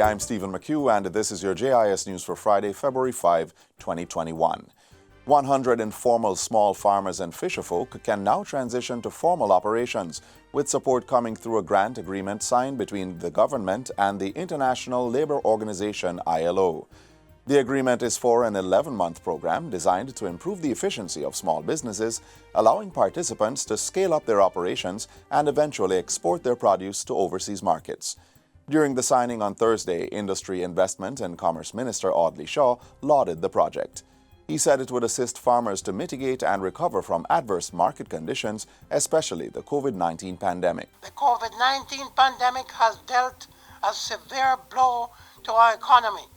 I'm Stephen McHugh, and this is your JIS News for Friday, February 5, 2021. 100 informal small farmers and fisherfolk can now transition to formal operations, with support coming through a grant agreement signed between the government and the International Labour Organization ILO. The agreement is for an 11-month program designed to improve the efficiency of small businesses, allowing participants to scale up their operations and eventually export their produce to overseas markets. During the signing on Thursday, Industry, Investment and Commerce Minister Audley Shaw lauded the project. He said it would assist farmers to mitigate and recover from adverse market conditions, especially the COVID-19 pandemic. The COVID-19 pandemic has dealt a severe blow to our economy,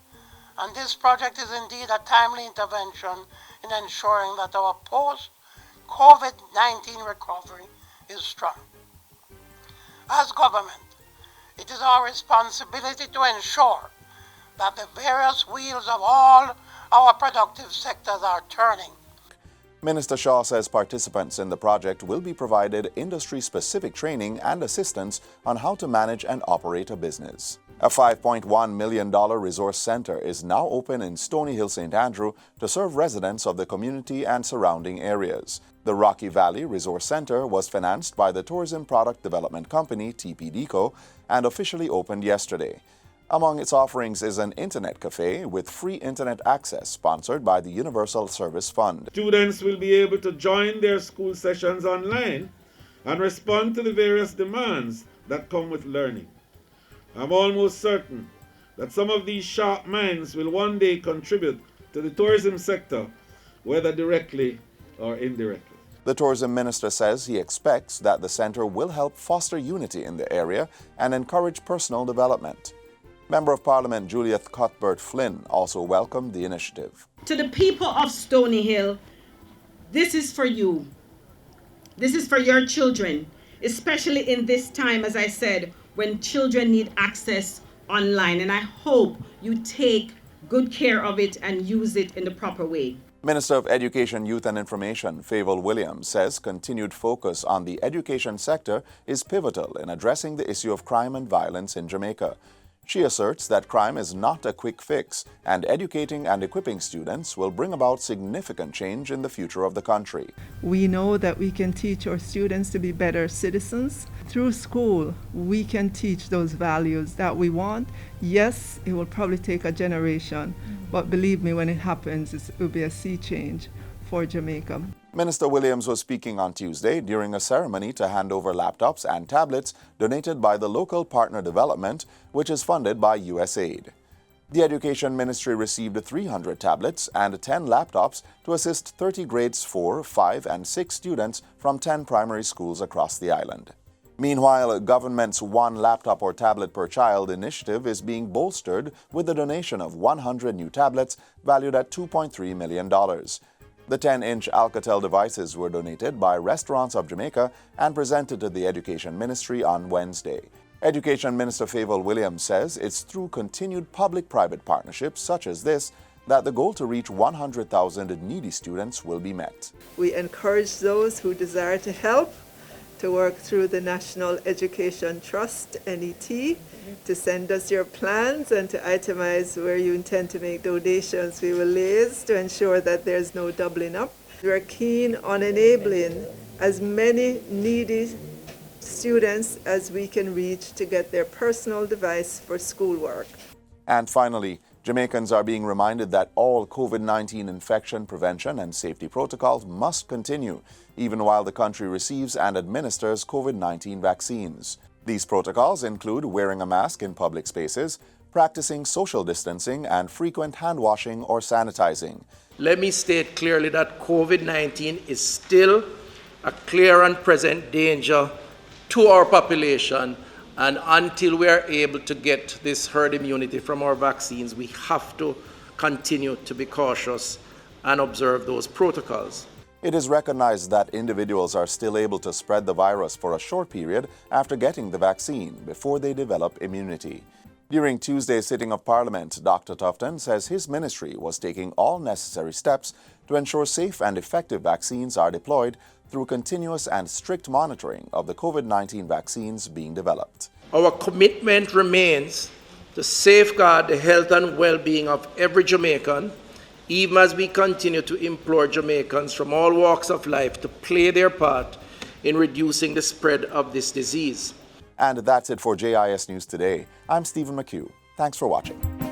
and this project is indeed a timely intervention in ensuring that our post-COVID-19 recovery is strong. As government, it is our responsibility to ensure that the various wheels of all our productive sectors are turning. Minister Shaw says participants in the project will be provided industry-specific training and assistance on how to manage and operate a business. A $5.1 million resource center is now open in Stony Hill, St. Andrew to serve residents of the community and surrounding areas. The Rocky Valley Resource Center was financed by the Tourism Product Development Company, TPDCO, and officially opened yesterday. Among its offerings is an internet cafe with free internet access sponsored by the Universal Service Fund. Students will be able to join their school sessions online and respond to the various demands that come with learning. I'm almost certain that some of these sharp minds will one day contribute to the tourism sector, whether directly or indirectly. The tourism minister says he expects that the center will help foster unity in the area and encourage personal development. Member of Parliament Juliet Cuthbert-Flynn also welcomed the initiative. To the people of Stony Hill, this is for you. This is for your children, especially in this time, as I said, when children need access online. And I hope you take good care of it and use it in the proper way. Minister of Education, Youth and Information, Favour Williams, says continued focus on the education sector is pivotal in addressing the issue of crime and violence in Jamaica. She asserts that crime is not a quick fix, and educating and equipping students will bring about significant change in the future of the country. We know that we can teach our students to be better citizens. Through school, we can teach those values that we want. Yes, it will probably take a generation, but believe me, when it happens, it will be a sea change for Jamaica. Minister Williams was speaking on Tuesday during a ceremony to hand over laptops and tablets donated by the local partner development, which is funded by USAID. The Education Ministry received 300 tablets and 10 laptops to assist 30 grades 4, 5, and 6 students from 10 primary schools across the island. Meanwhile, government's one laptop or tablet per child initiative is being bolstered with the donation of 100 new tablets valued at $2.3 million. The 10-inch Alcatel devices were donated by Restaurants of Jamaica and presented to the Education Ministry on Wednesday. Education Minister Favour Williams says it's through continued public-private partnerships such as this that the goal to reach 100,000 needy students will be met. We encourage those who desire to help to work through the National Education Trust, NET, to send us your plans and to itemize where you intend to make donations. We will liaise to ensure that there's no doubling up. We're keen on enabling as many needy students as we can reach to get their personal device for schoolwork. And finally, Jamaicans are being reminded that all COVID-19 infection prevention and safety protocols must continue, even while the country receives and administers COVID-19 vaccines. These protocols include wearing a mask in public spaces, practicing social distancing, and frequent hand washing or sanitizing. Let me state clearly that COVID-19 is still a clear and present danger to our population, and until we are able to get this herd immunity from our vaccines, we have to continue to be cautious and observe those protocols. It is recognized that individuals are still able to spread the virus for a short period after getting the vaccine before they develop immunity. During Tuesday's sitting of Parliament, Dr. Tufton says his ministry was taking all necessary steps to ensure safe and effective vaccines are deployed through continuous and strict monitoring of the COVID-19 vaccines being developed. Our commitment remains to safeguard the health and well-being of every Jamaican, even as we continue to implore Jamaicans from all walks of life to play their part in reducing the spread of this disease. And that's it for JIS News Today. I'm Stephen McHugh. Thanks for watching.